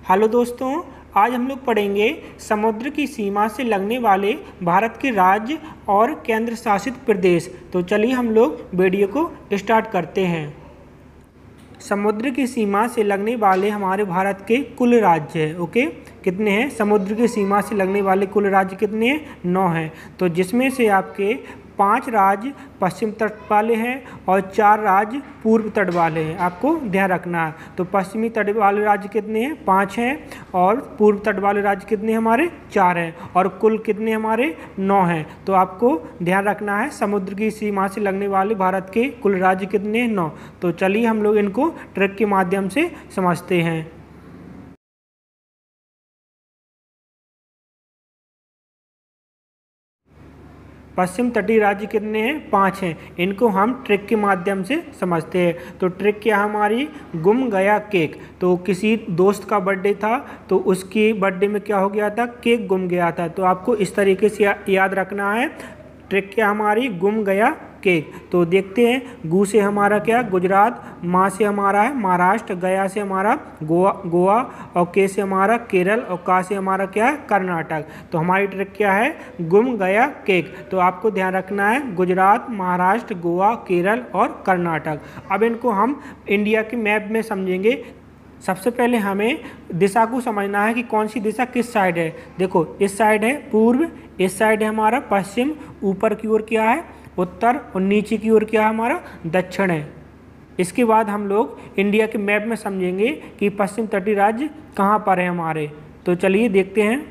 Hello दोस्तों, आज हम लोग पढ़ेंगे समुद्र की सीमा से लगने वाले भारत के राज्य और केंद्र शासित प्रदेश। तो चलिए हम लोग वीडियो को स्टार्ट करते हैं। समुद्र की सीमा से लगने वाले हमारे भारत के कुल राज्य हैं। ओके, कितने हैं? समुद्र की सीमा से लगने वाले कुल राज्य कितने हैं? 9 हैं। तो जिसमें से आपके 5 राज्य पश्चिम तट वाले हैं और 4 राज्य पूर्व तट वाले हैं। आपको ध्यान रखना है। तो पश्चिमी तट वाले राज्य कितने हैं? 5 हैं। और पूर्व तट वाले राज्य कितने हमारे? 4 हैं। और कुल कितने हमारे? 9 हैं। तो आपको ध्यान रखना है, समुद्र की सीमा से लगने वाले भारत के कुल राज्य कितने हैं? 9। तो चलिए हम लोग इनको ट्रिक के माध्यम से समझते हैं। पश्चिम तटीय राज्य कितने हैं? 5 हैं। इनको हम ट्रिक के माध्यम से समझते हैं। तो ट्रिक क्या हमारी? गुम गया केक। तो किसी दोस्त का बर्थडे था, तो उसकी बर्थडे में क्या हो गया था? केक गुम गया था। तो आपको इस तरीके से याद रखना है। ट्रिक क्या हमारी? गुम गया केक। तो देखते हैं, गु से हमारा क्या? गुजरात, माँ से हमारा है महाराष्ट्र, गया से हमारा गोवा और के से हमारा केरल और का से हमारा क्या है? कर्नाटक। तो हमारी ट्रिक क्या है? गुम गया केक। तो आपको ध्यान रखना है, गुजरात, महाराष्ट्र, गोवा, केरल और कर्नाटक। अब इनको हम इंडिया के मैप में समझेंगे। सबसे पहले हमें दिशा को समझना है कि कौन सी दिशा किस साइड है। देखो, इस साइड है पूर्व, इस साइड है हमारा पश्चिम, ऊपर की ओर क्या है? उत्तर, और नीचे की ओर क्या है हमारा? दक्षिण है। इसके बाद हम लोग इंडिया के मैप में समझेंगे कि पश्चिम तटीय राज्य कहाँ पर है हमारे। तो चलिए देखते हैं।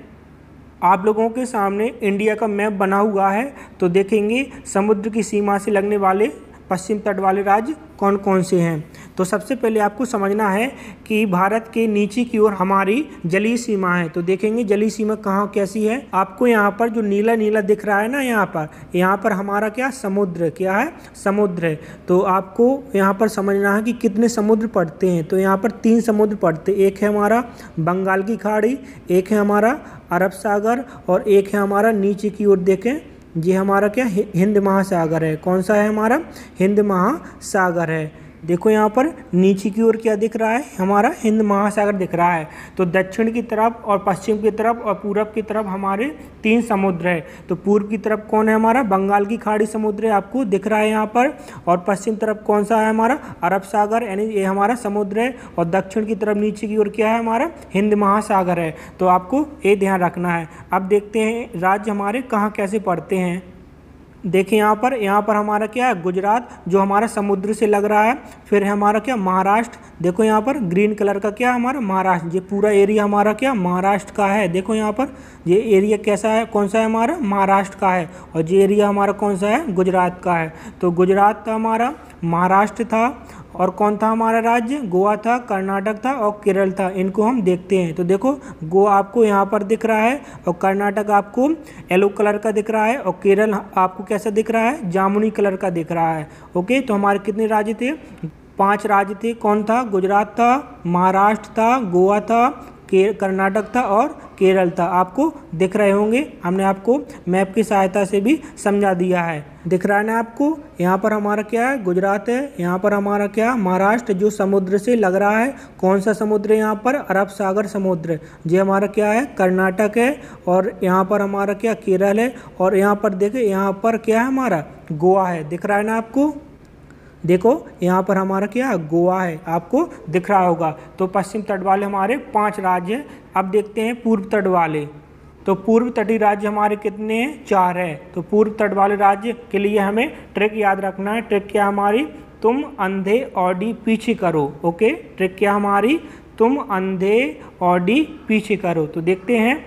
आप लोगों के सामने इंडिया का मैप बना हुआ है। तो देखेंगे समुद्र की सीमा से लगने वाले पश्चिम तट वाले राज्य कौन कौन से हैं। तो सबसे पहले आपको समझना है कि भारत के नीचे की ओर हमारी जलीय सीमा है। तो देखेंगे जलीय सीमा कहाँ कैसी है। आपको यहाँ पर जो नीला नीला दिख रहा है ना, यहाँ पर हमारा क्या? समुद्र। क्या है? समुद्र है। तो आपको यहाँ पर समझना है कि कितने समुद्र पड़ते हैं। तो यहाँ पर 3 समुद्र पड़ते हैं। एक है हमारा बंगाल की खाड़ी, एक है हमारा अरब सागर और एक है हमारा नीचे की ओर देखें, ये हमारा क्या? हिंद महासागर है। कौन सा है हमारा? हिंद महासागर है। देखो यहाँ पर नीचे की ओर क्या दिख रहा है? हमारा हिंद महासागर दिख रहा है। तो दक्षिण की तरफ और पश्चिम की तरफ और पूरब की तरफ हमारे 3 समुद्र है। तो पूर्व की तरफ कौन है हमारा? बंगाल की खाड़ी समुद्र है, आपको दिख रहा है यहाँ पर। और पश्चिम तरफ कौन सा है हमारा? अरब सागर, यानी ये हमारा समुद्र है। और दक्षिण की तरफ नीचे की ओर क्या है हमारा? हिंद महासागर है। तो आपको ये ध्यान रखना है। अब देखते हैं राज्य हमारे कहाँ कैसे पड़ते हैं। देखिए यहाँ पर हमारा क्या है? गुजरात, जो हमारा समुद्र से लग रहा है। फिर है हमारा क्या? महाराष्ट्र। देखो यहाँ पर ग्रीन कलर का क्या? हमारा महाराष्ट्र। ये पूरा एरिया हमारा क्या? महाराष्ट्र का है। देखो यहाँ पर ये एरिया कैसा है? कौन सा है हमारा? महाराष्ट्र का है। और ये एरिया हमारा कौन सा है? गुजरात का है। तो गुजरात था हमारा, महाराष्ट्र था, और कौन था हमारा राज्य? गोवा था, कर्नाटक था और केरल था। इनको हम देखते हैं। तो देखो, गोवा आपको यहाँ पर दिख रहा है और कर्नाटक आपको येलो कलर का दिख रहा है और केरल आपको कैसा दिख रहा है? जामुनी कलर का दिख रहा है। ओके, तो हमारे कितने राज्य थे? 5 राज्य थे। कौन था? गुजरात था, महाराष्ट्र था, गोवा था, कर्नाटक था और केरल था। आपको दिख रहे होंगे, हमने आपको मैप की सहायता से भी समझा दिया है। दिख रहा है ना आपको? यहाँ पर हमारा क्या है? गुजरात है। यहाँ पर हमारा क्या? महाराष्ट्र, जो समुद्र से लग रहा है। कौन सा समुद्र है यहाँ पर? अरब सागर समुद्र। ये हमारा क्या है? कर्नाटक है। और यहाँ पर हमारा क्या? केरल है। और यहाँ पर देखें, यहाँ पर क्या है हमारा? गोवा है। दिख रहा है ना आपको? देखो यहाँ पर हमारा क्या? गोवा है। आपको दिख रहा होगा। तो पश्चिम तट वाले हमारे 5 राज्य हैं। अब देखते हैं पूर्व तट वाले। तो पूर्व तटीय राज्य हमारे कितने हैं? 4 है। तो पूर्व तट वाले राज्य के लिए हमें ट्रिक याद रखना है। ट्रिक क्या हमारी? तुम अंधे ऑडी पीछे करो। ओके, ट्रिक क्या हमारी? तुम अंधे ऑडी पीछे करो। तो देखते हैं,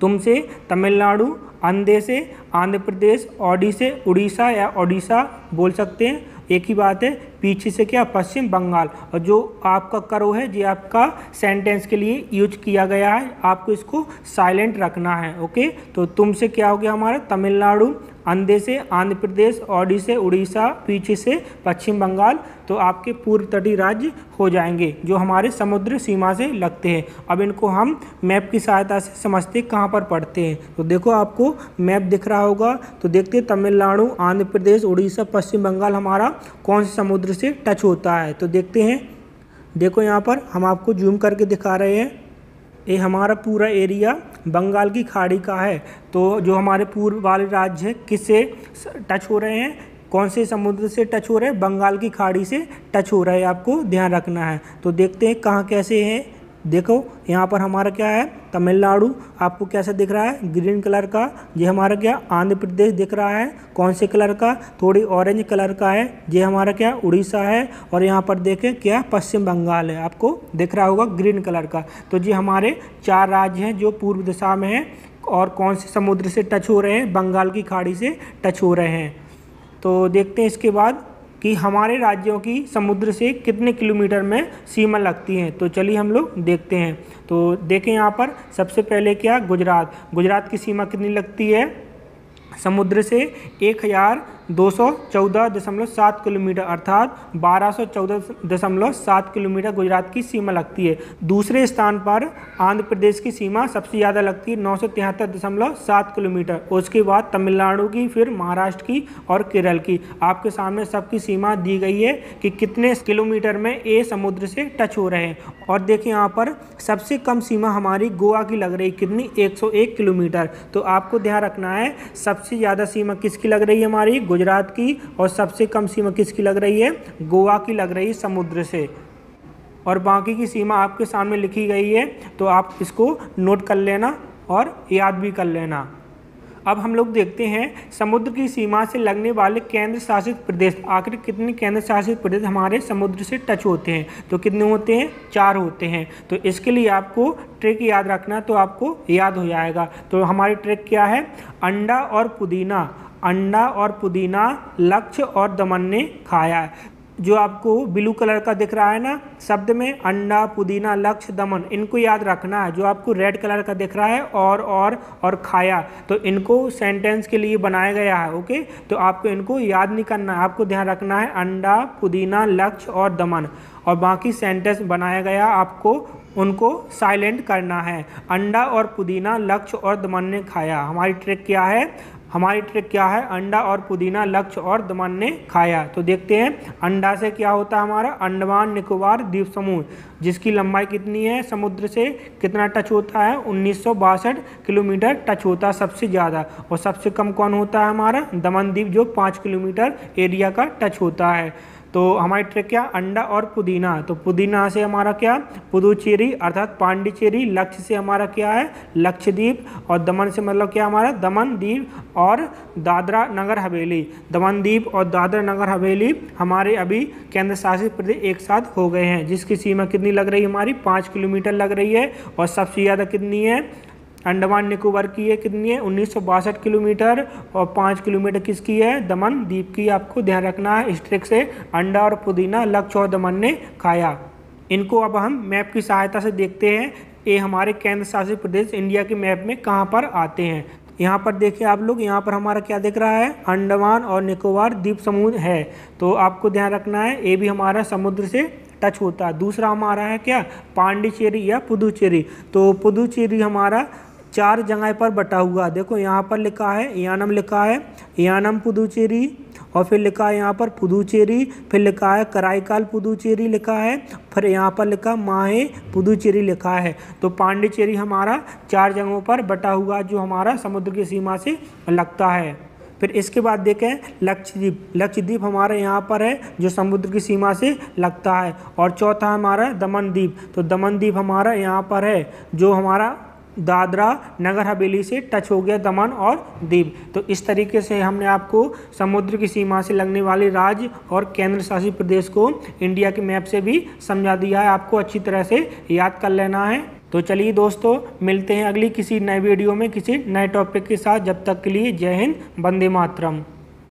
तुम से तमिलनाडु, अंधे से आंध्र प्रदेश, ऑडी से उड़ीसा या ओडिशा बोल सकते हैं, एक ही बात है। पीछे से क्या? पश्चिम बंगाल। और जो आपका करो है, ये आपका सेंटेंस के लिए यूज किया गया है। आपको इसको साइलेंट रखना है। ओके, तो तुमसे क्या हो गया हमारा? तमिलनाडु, अंधे से आंध्र प्रदेश, ऑडी से उड़ीसा, पीछे से पश्चिम बंगाल। तो आपके पूर्व तटीय राज्य हो जाएंगे जो हमारे समुद्र सीमा से लगते हैं। अब इनको हम मैप की सहायता से समझते कहाँ पर पड़ते हैं। तो देखो, आपको मैप दिख रहा होगा। तो देखते हैं तमिलनाडु, आंध्र प्रदेश, उड़ीसा, पश्चिम बंगाल हमारा कौन से समुद्र से टच होता है। तो देखते हैं। देखो यहाँ पर हम आपको जूम करके दिखा रहे हैं। ये हमारा पूरा एरिया बंगाल की खाड़ी का है। तो जो हमारे पूर्व वाले राज्य हैं किससे टच हो रहे हैं, कौन से समुद्र से टच हो रहे हैं, बंगाल की खाड़ी से टच हो रहा है, आपको ध्यान रखना है। तो देखते हैं कहाँ कैसे हैं। देखो यहाँ पर हमारा क्या है, तमिलनाडु आपको कैसा दिख रहा है, ग्रीन कलर का। ये हमारा क्या, आंध्र प्रदेश दिख रहा है, कौन से कलर का, थोड़ी ऑरेंज कलर का है। ये हमारा क्या, उड़ीसा है। और यहाँ पर देखें क्या, पश्चिम बंगाल है, आपको दिख रहा होगा ग्रीन कलर का। तो ये हमारे 4 राज्य हैं जो पूर्व दिशा में हैं और कौन से समुद्र से टच हो रहे हैं, बंगाल की खाड़ी से टच हो रहे हैं। तो देखते हैं इसके बाद कि हमारे राज्यों की समुद्र से कितने किलोमीटर में सीमा लगती है। तो चलिए हम लोग देखते हैं। तो देखें यहाँ पर सबसे पहले क्या, गुजरात की सीमा कितनी लगती है समुद्र से, 1214.7 किलोमीटर अर्थात 1214.7 किलोमीटर गुजरात की सीमा लगती है। दूसरे स्थान पर आंध्र प्रदेश की सीमा सबसे ज़्यादा लगती है, 973.7 किलोमीटर। उसके बाद तमिलनाडु की, फिर महाराष्ट्र की और केरल की। आपके सामने सबकी सीमा दी गई है कि कितने किलोमीटर में ये समुद्र से टच हो रहे हैं। और देखिए यहाँ पर सबसे कम सीमा हमारी गोवा की लग रही, कितनी, 101 किलोमीटर। तो आपको ध्यान रखना है सबसे ज़्यादा सीमा किसकी लग रही है, हमारी गुजरात की, और सबसे कम सीमा किसकी लग रही है, गोवा की लग रही है समुद्र से। और बाकी की सीमा आपके सामने लिखी गई है, तो आप इसको नोट कर लेना और याद भी कर लेना। अब हम लोग देखते हैं समुद्र की सीमा से लगने वाले केंद्र शासित प्रदेश, आखिर कितने केंद्र शासित प्रदेश हमारे समुद्र से टच होते हैं। तो कितने होते हैं, 4 होते हैं। तो इसके लिए आपको ट्रिक याद रखना, तो आपको याद हो जाएगा। तो हमारी ट्रिक क्या है, अंडा और पुदीना, अंडा और पुदीना लक्ष्य और दमन ने खाया। जो आपको ब्लू कलर का दिख रहा है ना शब्द में, अंडा, पुदीना, लक्ष्य, दमन, इनको याद रखना है। जो आपको रेड कलर का दिख रहा है और खाया, तो इनको सेंटेंस के लिए बनाया गया है। ओके, तो आपको इनको याद नहीं करना है, आपको ध्यान रखना है अंडा, पुदीना, लक्ष्य और दमन। और बाकी सेंटेंस बनाया गया, आपको उनको साइलेंट करना है। अंडा और पुदीना, लक्ष्य और दमन ने खाया। हमारी ट्रिक क्या है, अंडा और पुदीना, लक्ष्य और दमन ने खाया। तो देखते हैं अंडा से क्या होता है, हमारा अंडमान निकोबार द्वीप समूह, जिसकी लंबाई कितनी है, समुद्र से कितना टच होता है, 1962 किलोमीटर टच होता है सबसे ज़्यादा। और सबसे कम कौन होता है, हमारा दमन द्वीप, जो 5 किलोमीटर एरिया का टच होता है। तो हमारी ट्रिक क्या, अंडा और पुदीना। तो पुदीना से हमारा क्या, पुदुचेरी अर्थात पांडिचेरी, लक्ष्य से हमारा क्या है, लक्षद्वीप, और दमन से मतलब क्या हमारा, दमन द्वीप और दादरा नगर हवेली। दमन द्वीप और दादरा नगर हवेली हमारे अभी केंद्र शासित प्रदेश एक साथ हो गए हैं, जिसकी सीमा कितनी लग रही है, हमारी 5 किलोमीटर लग रही है। और सबसे ज़्यादा कितनी है, अंडमान निकोबार की है, कितनी है, 1962 किलोमीटर। और 5 किलोमीटर किसकी है, दमन द्वीप की। आपको ध्यान रखना है इस ट्रिक से, अंडा और पुदीना, लक्ष्य और दमन ने खाया। इनको अब हम मैप की सहायता से देखते हैं, ये हमारे केंद्र शासित प्रदेश इंडिया के मैप में कहाँ पर आते हैं। यहाँ पर देखिए आप लोग, यहाँ पर हमारा क्या दिख रहा है, अंडमान और निकोबार द्वीप समूह है। तो आपको ध्यान रखना है, ये भी हमारा समुद्र से टच होता है। दूसरा हमारा है क्या, पांडिचेरी या पुदुचेरी। तो पुदुचेरी हमारा 4 जगह पर बटा हुआ। देखो यहाँ पर लिखा है, यानम लिखा है, यानम पुदुचेरी, और फिर लिखा है यहाँ पर पुदुचेरी, फिर लिखा है कराईकाल पुदुचेरी लिखा है, फिर यहाँ पर लिखा माहे पुदुचेरी लिखा है। तो पांडिचेरी हमारा 4 जगहों पर बटा हुआ, जो हमारा समुद्र की सीमा से लगता है। फिर इसके बाद देखें लक्षद्वीप हमारा यहाँ पर है, जो समुद्र की सीमा से लगता है। और चौथा हमारा दमन द्वीप। तो दमन द्वीप हमारा यहाँ पर है, जो हमारा दादरा नगर हवेली से टच हो गया, दमन और दीव। तो इस तरीके से हमने आपको समुद्र की सीमा से लगने वाले राज्य और केंद्र शासित प्रदेश को इंडिया के मैप से भी समझा दिया है। आपको अच्छी तरह से याद कर लेना है। तो चलिए दोस्तों, मिलते हैं अगली किसी नए वीडियो में किसी नए टॉपिक के साथ। जब तक के लिए जय हिंद, वंदे मातरम।